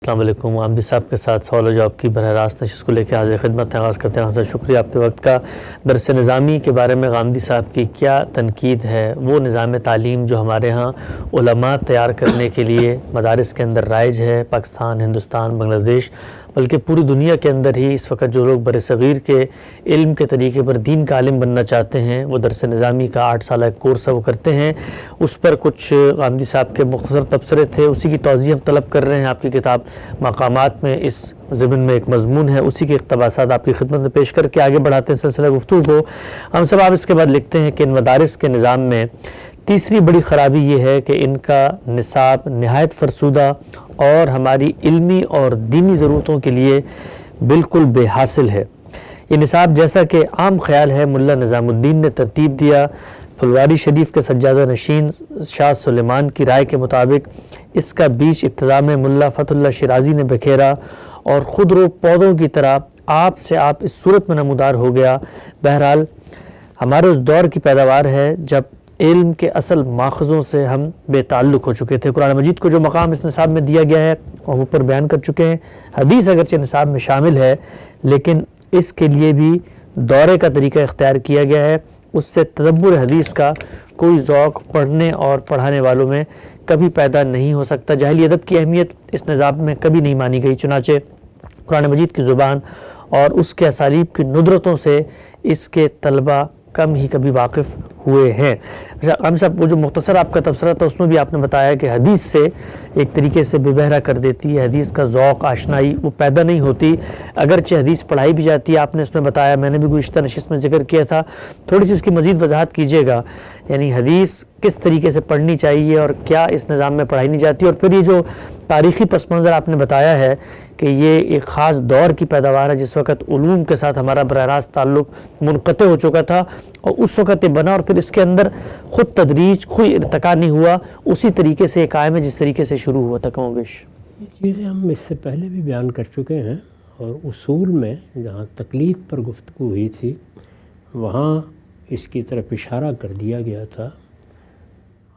السلام علیکم. عامدی صاحب کے ساتھ سوال و جواب کی براہ راست نشست کو لے کے حاضر خدمت آغاز کرتے ہیں. ہم سے شکریہ آپ کے وقت کا. درس نظامی کے بارے میں غامدی صاحب کی کیا تنقید ہے؟ وہ نظام تعلیم جو ہمارے ہاں علماء تیار کرنے کے لیے مدارس کے اندر رائج ہے، پاکستان، ہندوستان، بنگلہ دیش، بلکہ پوری دنیا کے اندر ہی اس وقت جو لوگ بر صغیر کے علم کے طریقے پر دین کا عالم بننا چاہتے ہیں، وہ درس نظامی کا 8 سالہ کورس ہے وہ کرتے ہیں. اس پر کچھ غامدی صاحب کے مختصر تبصرے تھے، اسی کی توضیح ہم طلب کر رہے ہیں. آپ کی کتاب مقامات میں اس ضمن میں ایک مضمون ہے، اسی کے اقتباسات آپ کی خدمت میں پیش کر کے آگے بڑھاتے ہیں سلسلہ گفتگو کو. ہم سب آپ اس کے بعد لکھتے ہیں کہ ان مدارس کے نظام میں تیسری بڑی خرابی یہ ہے کہ ان کا نصاب نہایت فرسودہ اور ہماری علمی اور دینی ضرورتوں کے لیے بالکل بے حاصل ہے. یہ نصاب جیسا کہ عام خیال ہے ملا نظام الدین نے ترتیب دیا، پھلواری شریف کے سجادہ نشین شاہ سلیمان کی رائے کے مطابق اس کا بیج ابتدا میں ملا فتح اللہ شیرازی نے بکھیرا اور خود رو پودوں کی طرح آپ سے آپ اس صورت میں نمودار ہو گیا. بہرحال ہمارے اس دور کی پیداوار ہے جب علم کے اصل ماخذوں سے ہم بے تعلق ہو چکے تھے. قرآن مجید کو جو مقام اس نصاب میں دیا گیا ہے ہم اوپر بیان کر چکے ہیں. حدیث اگرچہ نصاب میں شامل ہے لیکن اس کے لیے بھی دورے کا طریقہ اختیار کیا گیا ہے. اس سے تدبر حدیث کا کوئی ذوق پڑھنے اور پڑھانے والوں میں کبھی پیدا نہیں ہو سکتا. جاہلی ادب کی اہمیت اس نظام میں کبھی نہیں مانی گئی، چنانچہ قرآن مجید کی زبان اور اس کے اسالیب کی ندرتوں سے اس کے طلبہ کم ہی کبھی واقف ہوئے ہیں. ہم صاحب وہ جو مختصر آپ کا تبصرہ تھا اس میں بھی آپ نے بتایا کہ حدیث سے ایک طریقے سے بے بہرا کر دیتی ہے، حدیث کا ذوق آشنائی وہ پیدا نہیں ہوتی. اگرچہ حدیث پڑھائی بھی جاتی ہے، آپ نے اس میں بتایا، میں نے بھی گزشتہ نشست میں ذکر کیا تھا. تھوڑی سی اس کی مزید وضاحت کیجیے گا، یعنی حدیث کس طریقے سے پڑھنی چاہیے اور کیا اس نظام میں پڑھائی نہیں جاتی. اور پھر یہ جو تاریخی پس منظر آپ نے بتایا ہے کہ یہ ایک خاص دور کی پیداوار ہے جس وقت علوم کے ساتھ ہمارا براہ راست تعلق منقطع ہو چکا تھا اور اس وقت یہ بنا اور پھر اس کے اندر خود تدریج کوئی ارتقا نہیں ہوا، اسی طریقے سے یہ قائم ہے جس طریقے سے شروع ہوا تھا. کم و بیش یہ چیزیں ہم اس سے پہلے بھی بیان کر چکے ہیں، اور اصول میں جہاں تقلید پر گفتگو ہوئی تھی وہاں اس کی طرف اشارہ کر دیا گیا تھا.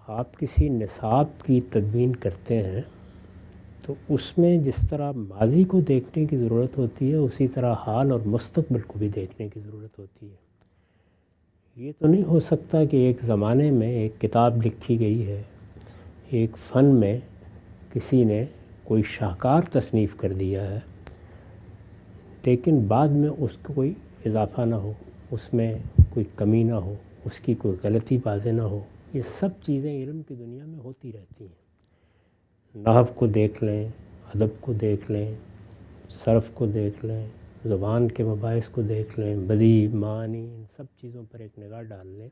آپ کسی نصاب کی تدوین کرتے ہیں تو اس میں جس طرح ماضی کو دیکھنے کی ضرورت ہوتی ہے اسی طرح حال اور مستقبل کو بھی دیکھنے کی ضرورت ہوتی ہے. یہ تو نہیں ہو سکتا کہ ایک زمانے میں ایک کتاب لکھی گئی ہے، ایک فن میں کسی نے کوئی شاہکار تصنیف کر دیا ہے، لیکن بعد میں اس کو کوئی اضافہ نہ ہو، اس میں کوئی کمی نہ ہو، اس کی کوئی غلطی واضح نہ ہو. یہ سب چیزیں علم کی دنیا میں ہوتی رہتی ہیں. نحو کو دیکھ لیں، ادب کو دیکھ لیں، صرف کو دیکھ لیں، زبان کے مباحث کو دیکھ لیں، بدیع، معانی، ان سب چیزوں پر ایک نگاہ ڈال لیں.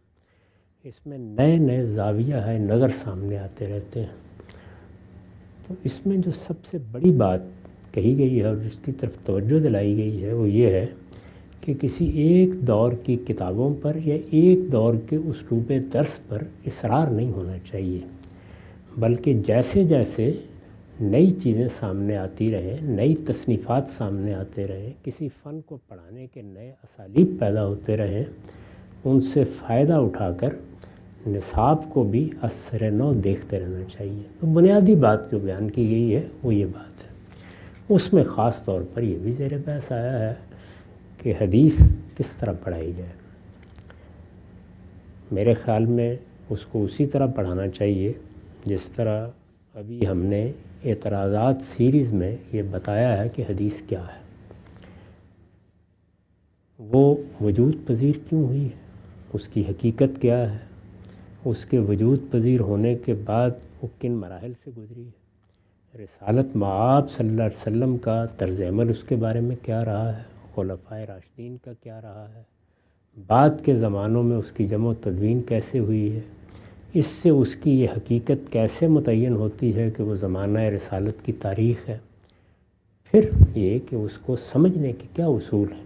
اس میں نئے نئے زاویہ ہے نظر سامنے آتے رہتے ہیں. تو اس میں جو سب سے بڑی بات کہی گئی ہے اور جس کی طرف توجہ دلائی گئی ہے وہ یہ ہے کہ کسی ایک دور کی کتابوں پر یا ایک دور کے اسلوب درس پر اصرار نہیں ہونا چاہیے، بلکہ جیسے جیسے نئی چیزیں سامنے آتی رہیں، نئی تصنیفات سامنے آتے رہیں، کسی فن کو پڑھانے کے نئے اسالیب پیدا ہوتے رہیں، ان سے فائدہ اٹھا کر نصاب کو بھی اثر نو دیکھتے رہنا چاہیے. تو بنیادی بات جو بیان کی گئی ہے وہ یہ بات ہے. اس میں خاص طور پر یہ بھی زیر بحث آیا ہے کہ حدیث کس طرح پڑھائی جائے. میرے خیال میں اس کو اسی طرح پڑھانا چاہیے جس طرح ابھی ہم نے اعتراضات سیریز میں یہ بتایا ہے کہ حدیث کیا ہے، وہ وجود پذیر کیوں ہوئی ہے، اس کی حقیقت کیا ہے، اس کے وجود پذیر ہونے کے بعد وہ کن مراحل سے گزری ہے، رسالت مآب صلی اللہ علیہ وسلم کا طرز عمل اس کے بارے میں کیا رہا ہے، خلفائے راشدین کا کیا رہا ہے، بعد کے زمانوں میں اس کی جمع و تدوین کیسے ہوئی ہے، اس سے اس کی یہ حقیقت کیسے متعین ہوتی ہے کہ وہ زمانہ رسالت کی تاریخ ہے. پھر یہ کہ اس کو سمجھنے کے کیا اصول ہیں،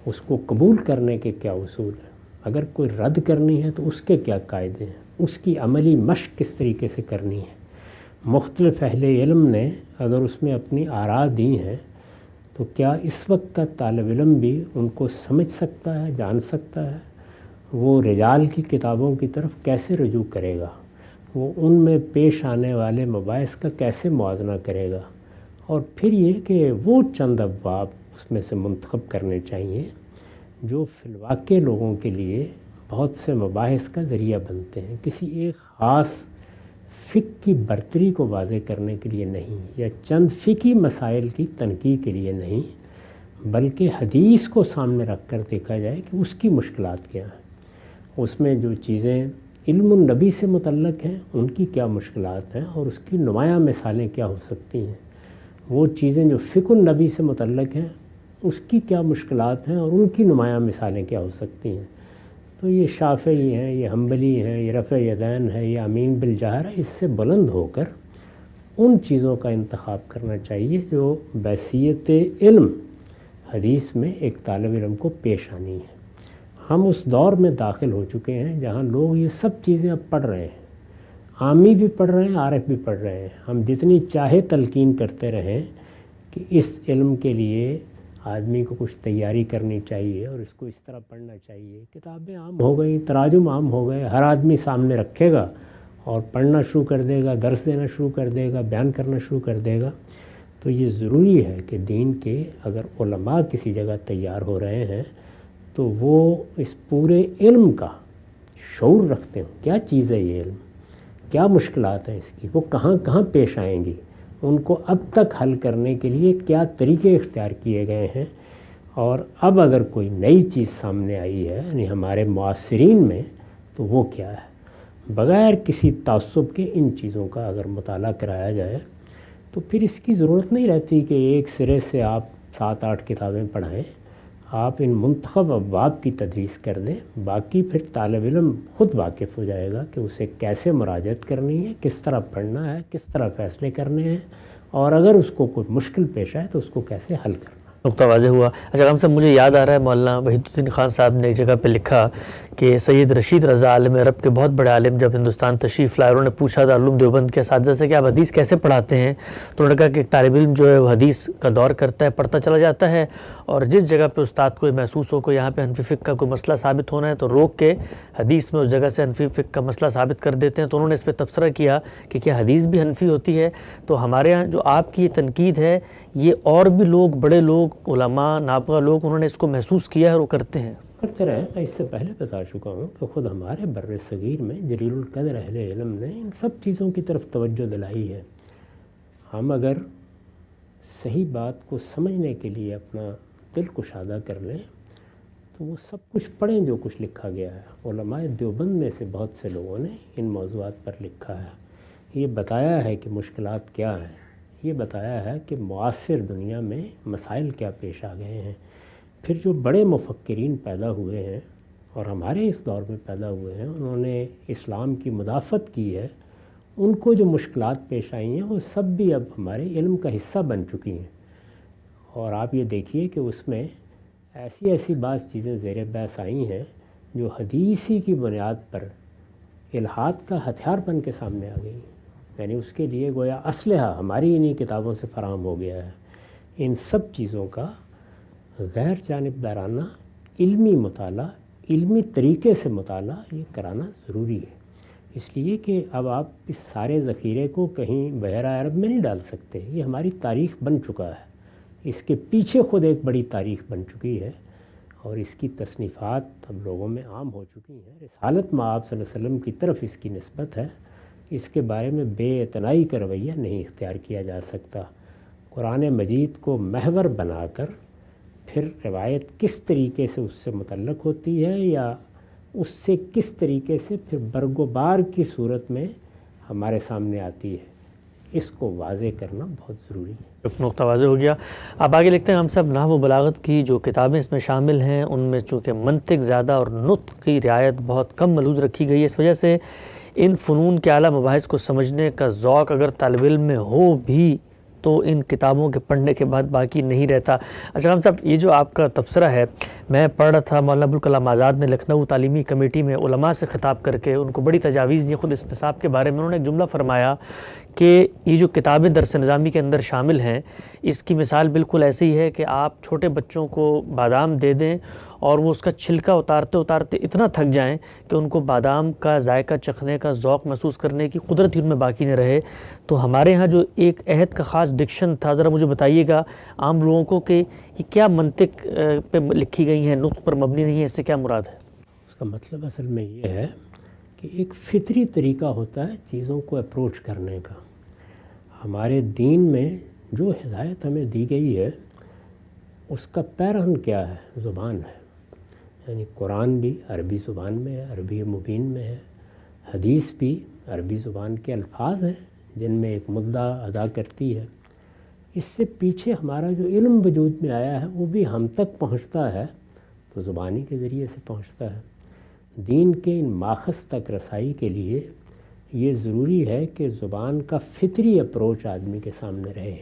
اس کو قبول کرنے کے کیا اصول ہیں، اگر کوئی رد کرنی ہے تو اس کے کیا قاعدے ہیں، اس کی عملی مشق کس طریقے سے کرنی ہے. مختلف اہل علم نے اگر اس میں اپنی آراء دی ہیں تو کیا اس وقت کا طالب علم بھی ان کو سمجھ سکتا ہے، جان سکتا ہے، وہ رجال کی کتابوں کی طرف کیسے رجوع کرے گا، وہ ان میں پیش آنے والے مباحث کا کیسے موازنہ کرے گا اور پھر یہ کہ وہ چند ابواب اس میں سے منتخب کرنے چاہیے جو فی الواقع لوگوں کے لیے بہت سے مباحث کا ذریعہ بنتے ہیں، کسی ایک خاص فقہ کی برتری کو واضح کرنے کے لیے نہیں، یا چند فقہی مسائل کی تنقیح کے لیے نہیں، بلکہ حدیث کو سامنے رکھ کر دیکھا جائے کہ اس کی مشکلات کیا ہیں، اس میں جو چیزیں علم النبی سے متعلق ہیں ان کی کیا مشکلات ہیں اور اس کی نمایاں مثالیں کیا ہو سکتی ہیں، وہ چیزیں جو فقہ النبی سے متعلق ہیں اس کی کیا مشکلات ہیں اور ان کی نمایاں مثالیں کیا ہو سکتی ہیں۔ تو یہ شافعی ہیں، یہ حنبلی ہیں، یہ رفع یدین ہے، یہ امین بالجہر ہے، اس سے بلند ہو کر ان چیزوں کا انتخاب کرنا چاہیے جو بحیثیت علم حدیث میں ایک طالب علم کو پیش آنی ہے۔ ہم اس دور میں داخل ہو چکے ہیں جہاں لوگ یہ سب چیزیں اب پڑھ رہے ہیں، عامی بھی پڑھ رہے ہیں، عارف بھی پڑھ رہے ہیں۔ ہم جتنی چاہے تلقین کرتے رہیں کہ اس علم کے لیے آدمی کو کچھ تیاری کرنی چاہیے اور اس کو اس طرح پڑھنا چاہیے، کتابیں عام ہو گئیں، تراجم عام ہو گئے، ہر آدمی سامنے رکھے گا اور پڑھنا شروع کر دے گا، درس دینا شروع کر دے گا، بیان کرنا شروع کر دے گا۔ تو یہ ضروری ہے کہ دین کے اگر علماء کسی جگہ تیار ہو رہے ہیں تو وہ اس پورے علم کا شعور رکھتے ہوں، کیا چیز ہے یہ علم، کیا مشکلات ہیں اس کی، وہ کہاں کہاں پیش آئیں گی، ان کو اب تک حل کرنے کے لیے کیا طریقے اختیار کیے گئے ہیں، اور اب اگر کوئی نئی چیز سامنے آئی ہے یعنی ہمارے معاصرین میں تو وہ کیا ہے۔ بغیر کسی تعصب کے ان چیزوں کا اگر مطالعہ کرایا جائے تو پھر اس کی ضرورت نہیں رہتی کہ ایک سرے سے آپ 7-8 کتابیں پڑھائیں، آپ ان منتخب ابواب کی تدریس کر دیں، باقی پھر طالب علم خود واقف ہو جائے گا کہ اسے کیسے مراجعت کرنی ہے، کس طرح پڑھنا ہے، کس طرح فیصلے کرنے ہیں، اور اگر اس کو کوئی مشکل پیش آئے تو اس کو کیسے حل کرنا۔ نقطہ واضح ہوا۔ اچھا غام صاحب، مجھے یاد آ رہا ہے مولانا وحید الدین خان صاحب نے ایک جگہ پہ لکھا کہ سید رشید رضا عالم عرب کے بہت بڑے عالم جب ہندوستان تشریف لائے، انہوں نے پوچھا دارالعلوم دیوبند کے اساتذہ سے کہ آپ حدیث کیسے پڑھاتے ہیں، تو انہوں نے کہا کہ ایک طالب علم جو ہے وہ حدیث کا دور کرتا ہے، پڑھتا چلا جاتا ہے، اور جس جگہ پہ استاد کو محسوس ہو کہ یہاں پہ حنفی فقہ کا کوئی مسئلہ ثابت ہونا ہے تو روک کے حدیث میں اس جگہ سے حنفی فقہ کا مسئلہ ثابت کر دیتے ہیں۔ تو انہوں نے اس پہ تبصرہ کیا کہ کیا حدیث بھی حنفی ہوتی ہے؟ تو ہمارے ہاں جو آپ کی یہ تنقید ہے، یہ اور بھی لوگ، بڑے لوگ، علماء، نابغہ لوگ، انہوں نے اس کو محسوس کیا ہے اور وہ کرتے ہیں؟ کرتے رہے۔ میں اس سے پہلے بتا چکا ہوں کہ خود ہمارے بر صغیر میں جلیل القدر اہل علم نے ان سب چیزوں کی طرف توجہ دلائی ہے۔ ہم اگر صحیح بات کو سمجھنے کے لیے اپنا دل کشادہ کر لیں تو وہ سب کچھ پڑھیں جو کچھ لکھا گیا ہے۔ علماء دیوبند میں سے بہت سے لوگوں نے ان موضوعات پر لکھا ہے، یہ بتایا ہے کہ مشکلات کیا ہیں، یہ بتایا ہے کہ معاصر دنیا میں مسائل کیا پیش آ گئے ہیں۔ پھر جو بڑے مفکرین پیدا ہوئے ہیں اور ہمارے اس دور میں پیدا ہوئے ہیں، انہوں نے اسلام کی مدافعت کی ہے، ان کو جو مشکلات پیش آئی ہیں وہ سب بھی اب ہمارے علم کا حصہ بن چکی ہیں۔ اور آپ یہ دیکھیے کہ اس میں ایسی بعض چیزیں زیر بحث آئی ہیں جو حدیثی کی بنیاد پر الحاد کا ہتھیار بن کے سامنے آ گئی، یعنی اس کے لیے گویا اسلحہ ہماری انہی کتابوں سے فراہم ہو گیا ہے۔ ان سب چیزوں کا غیر جانبدارانہ علمی مطالعہ، علمی طریقے سے مطالعہ یہ کرانا ضروری ہے، اس لیے کہ اب آپ اس سارے ذخیرے کو کہیں بحیرہ عرب میں نہیں ڈال سکتے۔ یہ ہماری تاریخ بن چکا ہے، اس کے پیچھے خود ایک بڑی تاریخ بن چکی ہے اور اس کی تصنیفات اب لوگوں میں عام ہو چکی ہیں۔ رسالت مآب صلی اللہ علیہ وسلم کی طرف اس کی نسبت ہے، اس کے بارے میں بے اعتنائی کا رویہ نہیں اختیار کیا جا سکتا۔ قرآن مجید کو محور بنا کر پھر روایت کس طریقے سے اس سے متعلق ہوتی ہے یا اس سے کس طریقے سے پھر برگ و بار کی صورت میں ہمارے سامنے آتی ہے، اس کو واضح کرنا بہت ضروری ہے۔ نقطہ واضح ہو گیا۔ آپ آگے لکھتے ہیں ہم سب نحو و بلاغت کی جو کتابیں اس میں شامل ہیں ان میں چونکہ منطق زیادہ اور نطق کی رعایت بہت کم ملحوظ رکھی گئی ہے، اس وجہ سے ان فنون کے اعلیٰ مباحث کو سمجھنے کا ذوق اگر طالب علم میں ہو بھی تو ان کتابوں کے پڑھنے کے بعد باقی نہیں رہتا۔ اچھا ہم صاحب، یہ جو آپ کا تبصرہ ہے، میں پڑھ رہا تھا مولانا ابوالکلام آزاد نے لکھنؤ تعلیمی کمیٹی میں علماء سے خطاب کر کے ان کو بڑی تجاویز دی خود استصحاب کے بارے میں۔ انہوں نے ایک جملہ فرمایا کہ یہ جو کتابیں درس نظامی کے اندر شامل ہیں اس کی مثال بالکل ایسی ہی ہے کہ آپ چھوٹے بچوں کو بادام دے دیں اور وہ اس کا چھلکا اتارتے اتارتے اتنا تھک جائیں کہ ان کو بادام کا ذائقہ چکھنے کا ذوق محسوس کرنے کی قدرت ہی ان میں باقی نہ رہے۔ تو ہمارے ہاں جو ایک عہد کا خاص ڈکشن تھا، ذرا مجھے بتائیے گا عام لوگوں کو کہ یہ کیا منطق پہ لکھی گئی ہیں، نطق پر مبنی نہیں ہے، اس سے کیا مراد ہے؟ اس کا مطلب اصل میں یہ ہے کہ ایک فطری طریقہ ہوتا ہے چیزوں کو اپروچ کرنے کا۔ ہمارے دین میں جو ہدایت ہمیں دی گئی ہے اس کا پیرہن کیا ہے؟ زبان ہے، یعنی قرآن بھی عربی زبان میں ہے، عربی مبین میں ہے، حدیث بھی عربی زبان کے الفاظ ہیں جن میں ایک مدعا ادا کرتی ہے۔ اس سے پیچھے ہمارا جو علم وجود میں آیا ہے وہ بھی ہم تک پہنچتا ہے تو زبانی کے ذریعے سے پہنچتا ہے۔ دین کے ان ماخذ تک رسائی کے لیے یہ ضروری ہے کہ زبان کا فطری اپروچ آدمی کے سامنے رہے۔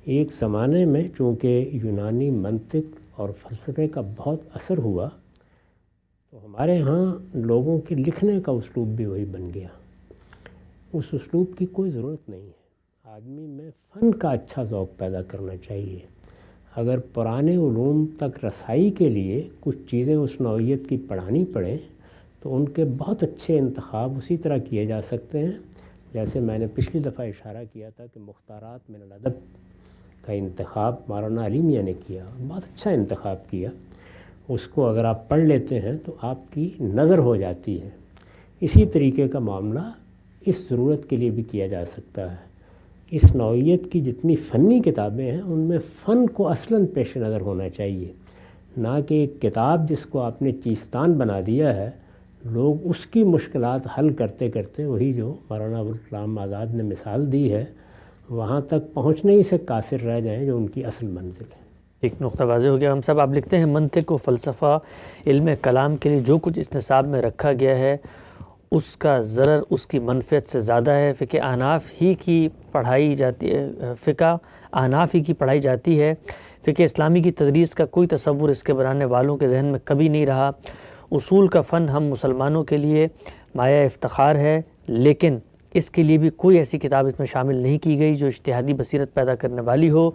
ایک زمانے میں چونکہ یونانی منطق اور فلسفے کا بہت اثر ہوا تو ہمارے ہاں لوگوں کے لکھنے کا اسلوب بھی وہی بن گیا۔ اس اسلوب کی کوئی ضرورت نہیں ہے، آدمی میں فن کا اچھا ذوق پیدا کرنا چاہیے۔ اگر پرانے علوم تک رسائی کے لیے کچھ چیزیں اس نوعیت کی پڑھانی پڑیں تو ان کے بہت اچھے انتخاب اسی طرح کیے جا سکتے ہیں جیسے میں نے پچھلی دفعہ اشارہ کیا تھا کہ مختارات من الادب کا انتخاب مولانا علی میاں نے کیا، بہت اچھا انتخاب کیا۔ اس کو اگر آپ پڑھ لیتے ہیں تو آپ کی نظر ہو جاتی ہے۔ اسی طریقے کا معاملہ اس ضرورت کے لیے بھی کیا جا سکتا ہے۔ اس نوعیت کی جتنی فنی کتابیں ہیں ان میں فن کو اصلاً پیش نظر ہونا چاہیے، نہ کہ ایک کتاب جس کو آپ نے چیستان بنا دیا ہے، لوگ اس کی مشکلات حل کرتے کرتے وہی جو مولانا ابوالکلام آزاد نے مثال دی ہے وہاں تک پہنچنے ہی سے قاصر رہ جائیں جو ان کی اصل منزل ہے۔ ایک نقطہ واضح ہو گیا ہم صاحب، آپ لکھتے ہیں منطق و فلسفہ علم کلام کے لیے جو کچھ اس نصاب میں رکھا گیا ہے اس کا ضرر اس کی منفعت سے زیادہ ہے۔ فقہ احناف ہی کی پڑھائی جاتی ہے، فقہ احناف ہی کی پڑھائی جاتی ہے، فقہ اسلامی کی تدریس کا کوئی تصور اس کے بنانے والوں کے ذہن میں کبھی نہیں رہا۔ اصول کا فن ہم مسلمانوں کے لیے مایہ افتخار ہے، لیکن اس کے لیے بھی کوئی ایسی کتاب اس میں شامل نہیں کی گئی جو اجتہادی بصیرت پیدا کرنے والی ہو۔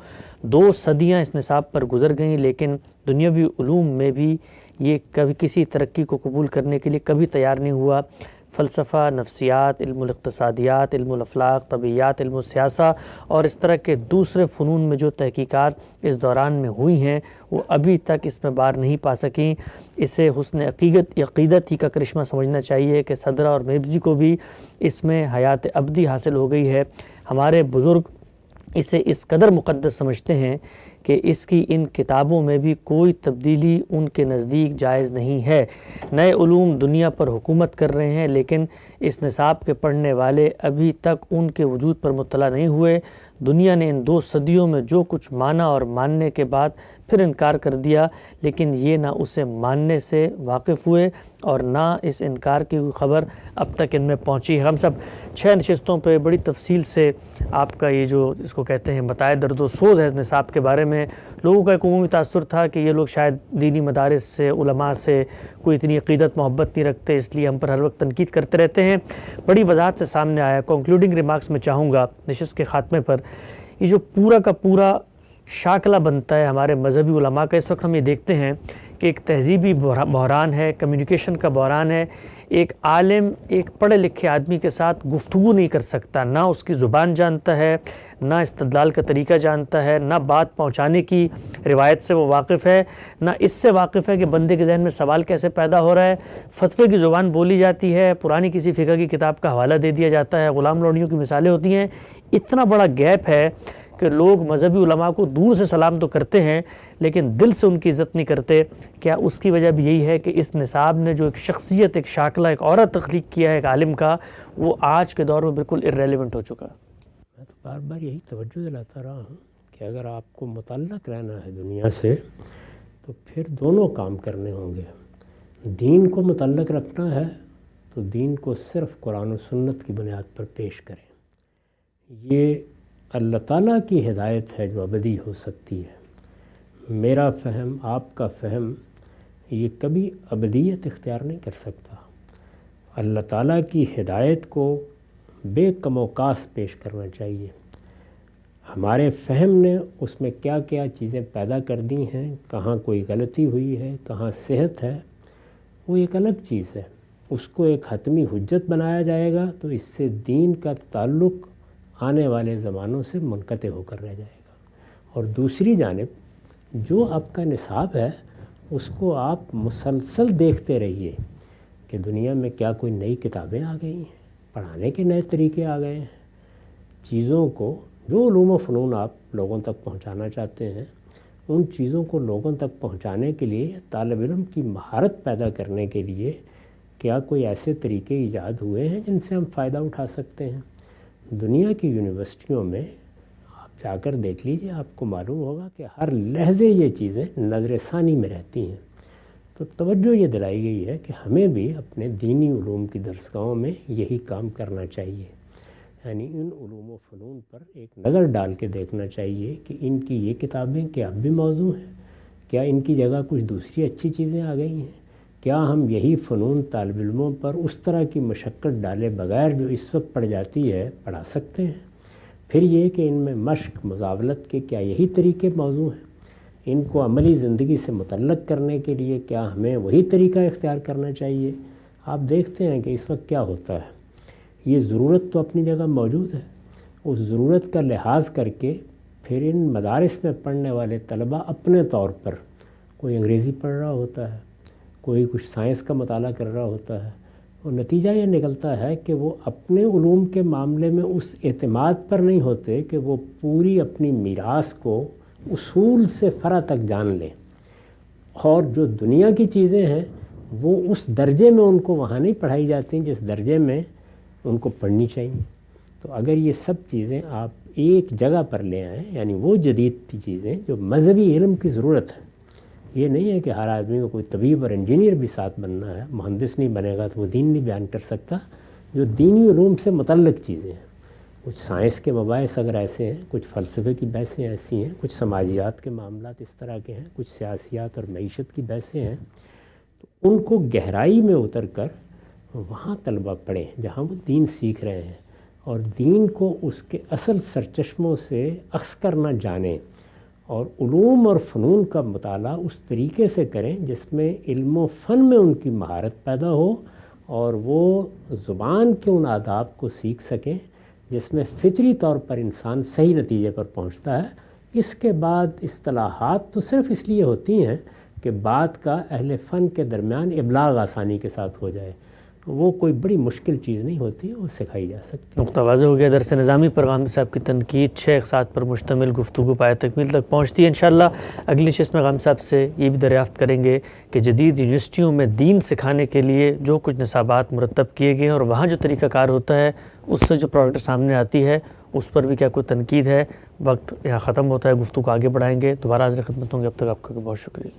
2 صدیاں اس نصاب پر گزر گئیں لیکن دنیاوی علوم میں بھی یہ کبھی کسی ترقی کو قبول کرنے کے لیے کبھی تیار نہیں ہوا۔ فلسفہ، نفسیات، علم الاقتصادیات، علم الافلاق، طبیعیات، علم السیاسہ اور اس طرح کے دوسرے فنون میں جو تحقیقات اس دوران میں ہوئی ہیں وہ ابھی تک اس میں بار نہیں پا سکیں۔ اسے حسن عقیدت ہی کا کرشمہ سمجھنا چاہیے کہ صدرہ اور میبزی کو بھی اس میں حیات ابدی حاصل ہو گئی ہے۔ ہمارے بزرگ اسے اس قدر مقدس سمجھتے ہیں کہ اس کی ان کتابوں میں بھی کوئی تبدیلی ان کے نزدیک جائز نہیں ہے۔ نئے علوم دنیا پر حکومت کر رہے ہیں لیکن اس نصاب کے پڑھنے والے ابھی تک ان کے وجود پر مطلع نہیں ہوئے۔ دنیا نے ان 2 صدیوں میں جو کچھ مانا اور ماننے کے بعد پھر انکار کر دیا، لیکن یہ نہ اسے ماننے سے واقف ہوئے اور نہ اس انکار کی خبر اب تک ان میں پہنچی ہے۔ ہم سب 6 نشستوں پہ بڑی تفصیل سے آپ کا یہ جو اس کو کہتے ہیں بتائے درد و سوز ہے اس نصاب کے بارے میں۔ لوگوں کا ایک عمومی تاثر تھا کہ یہ لوگ شاید دینی مدارس سے، علماء سے کوئی اتنی عقیدت محبت نہیں رکھتے، اس لیے ہم پر ہر وقت تنقید کرتے رہتے ہیں۔ بڑی وضاحت سے سامنے آیا۔ کنکلوڈنگ ریمارکس میں چاہوں گا نشست کے خاتمے پر، یہ جو پورا کا پورا شاکلہ بنتا ہے ہمارے مذہبی علماء کا، اس وقت ہم یہ دیکھتے ہیں کہ ایک تہذیبی بحران ہے، کمیونیکیشن کا بحران ہے۔ ایک عالم ایک پڑھے لکھے آدمی کے ساتھ گفتگو نہیں کر سکتا، نہ اس کی زبان جانتا ہے، نہ استدلال کا طریقہ جانتا ہے، نہ بات پہنچانے کی روایت سے وہ واقف ہے، نہ اس سے واقف ہے کہ بندے کے ذہن میں سوال کیسے پیدا ہو رہا ہے۔ فتوے کی زبان بولی جاتی ہے، پرانی کسی فقہ کی کتاب کا حوالہ دے دیا جاتا ہے، غلام لوڑیوں کی مثالیں ہوتی ہیں۔ اتنا بڑا گیپ ہے کہ لوگ مذہبی علماء کو دور سے سلام تو کرتے ہیں لیکن دل سے ان کی عزت نہیں کرتے۔ کیا اس کی وجہ بھی یہی ہے کہ اس نصاب نے جو ایک شخصیت، ایک شاکلہ، ایک عورت تخلیق کیا ہے ایک عالم کا، وہ آج کے دور میں بالکل ارریلیونٹ ہو چکا؟ میں تو بار بار یہی توجہ دلاتا رہا ہوں کہ اگر آپ کو متعلق رہنا ہے دنیا سے تو پھر دونوں کام کرنے ہوں گے۔ دین کو متعلق رکھنا ہے تو دین کو صرف قرآن و سنت کی بنیاد پر پیش کریں۔ یہ اللہ تعالیٰ کی ہدایت ہے جو ابدی ہو سکتی ہے۔ میرا فہم، آپ کا فہم، یہ کبھی ابدیت اختیار نہیں کر سکتا۔ اللہ تعالیٰ کی ہدایت کو بے کم و کاس پیش کرنا چاہیے۔ ہمارے فہم نے اس میں کیا کیا چیزیں پیدا کر دی ہیں، کہاں کوئی غلطی ہوئی ہے، کہاں صحت ہے، وہ ایک الگ چیز ہے۔ اس کو ایک حتمی حجت بنایا جائے گا تو اس سے دین کا تعلق آنے والے زمانوں سے منقطع ہو کر رہ جائے گا۔ اور دوسری جانب جو آپ کا نصاب ہے اس کو آپ مسلسل دیکھتے رہیے کہ دنیا میں کیا کوئی نئی کتابیں آ گئی ہیں، پڑھانے کے نئے طریقے آ گئے ہیں، چیزوں کو جو علوم و فنون آپ لوگوں تک پہنچانا چاہتے ہیں ان چیزوں کو لوگوں تک پہنچانے کے لیے، طالب علم کی مہارت پیدا کرنے کے لیے کیا کوئی ایسے طریقے ایجاد ہوئے ہیں جن سے ہم فائدہ اٹھا سکتے ہیں۔ دنیا کی یونیورسٹیوں میں آپ جا کر دیکھ لیجیے، آپ کو معلوم ہوگا کہ ہر لحظے یہ چیزیں نظر ثانی میں رہتی ہیں۔ تو توجہ یہ دلائی گئی ہے کہ ہمیں بھی اپنے دینی علوم کی درسگاہوں میں یہی کام کرنا چاہیے، یعنی ان علوم و فنون پر ایک نظر ڈال کے دیکھنا چاہیے کہ ان کی یہ کتابیں کیا اب بھی موضوع ہیں، کیا ان کی جگہ کچھ دوسری اچھی چیزیں آ گئی ہیں، کیا ہم یہی فنون طالب علموں پر اس طرح کی مشقت ڈالے بغیر جو اس وقت پڑھ جاتی ہے پڑھا سکتے ہیں۔ پھر یہ کہ ان میں مشق مزاولت کے کیا یہی طریقے موضوع ہیں، ان کو عملی زندگی سے متعلق کرنے کے لیے کیا ہمیں وہی طریقہ اختیار کرنا چاہیے۔ آپ دیکھتے ہیں کہ اس وقت کیا ہوتا ہے، یہ ضرورت تو اپنی جگہ موجود ہے، اس ضرورت کا لحاظ کر کے پھر ان مدارس میں پڑھنے والے طلبہ اپنے طور پر کوئی انگریزی پڑھ رہا ہوتا ہے، کوئی کچھ سائنس کا مطالعہ کر رہا ہوتا ہے، اور نتیجہ یہ نکلتا ہے کہ وہ اپنے علوم کے معاملے میں اس اعتماد پر نہیں ہوتے کہ وہ پوری اپنی میراث کو اصول سے فرع تک جان لیں، اور جو دنیا کی چیزیں ہیں وہ اس درجے میں ان کو وہاں نہیں پڑھائی جاتی جس درجے میں ان کو پڑھنی چاہیے۔ تو اگر یہ سب چیزیں آپ ایک جگہ پر لے آئیں، یعنی وہ جدید چیزیں جو مذہبی علم کی ضرورت ہے، یہ نہیں ہے کہ ہر آدمی کو کوئی طبیب اور انجینئر بھی ساتھ بننا ہے، مہندس نہیں بنے گا تو وہ دین نہیں بیان کر سکتا، جو دینی علوم سے متعلق چیزیں ہیں، کچھ سائنس کے مباحث اگر ایسے ہیں، کچھ فلسفے کی بحثیں ایسی ہیں، کچھ سماجیات کے معاملات اس طرح کے ہیں، کچھ سیاسیات اور معیشت کی بحثیں ہیں، تو ان کو گہرائی میں اتر کر وہاں طلبہ پڑھیں جہاں وہ دین سیکھ رہے ہیں، اور دین کو اس کے اصل سرچشموں سے اخذ کرنا جانیں، اور علوم اور فنون کا مطالعہ اس طریقے سے کریں جس میں علم و فن میں ان کی مہارت پیدا ہو، اور وہ زبان کے ان آداب کو سیکھ سکیں جس میں فطری طور پر انسان صحیح نتیجے پر پہنچتا ہے۔ اس کے بعد اصطلاحات تو صرف اس لیے ہوتی ہیں کہ بات کا اہل فن کے درمیان ابلاغ آسانی کے ساتھ ہو جائے، وہ کوئی بڑی مشکل چیز نہیں ہوتی، وہ سکھائی جا سکتی ہے۔ نقطہ واضح ہو گیا۔ درس نظامی پر غامدی صاحب کی تنقید 6 اقساط پر مشتمل گفتگو پائے تکمیل تک پہنچتی ہے۔ انشاءاللہ اگلی نشست میں غامدی صاحب سے یہ بھی دریافت کریں گے کہ جدید یونیورسٹیوں میں دین سکھانے کے لیے جو کچھ نصابات مرتب کیے گئے ہیں اور وہاں جو طریقہ کار ہوتا ہے اس سے جو پروڈکٹ سامنے آتی ہے اس پر بھی کیا کوئی تنقید ہے۔ وقت یہاں ختم ہوتا ہے، گفتگو آگے بڑھائیں گے، دوبارہ حاضر خدمت ہوں گے، اب تک آپ کا بہت شکریہ۔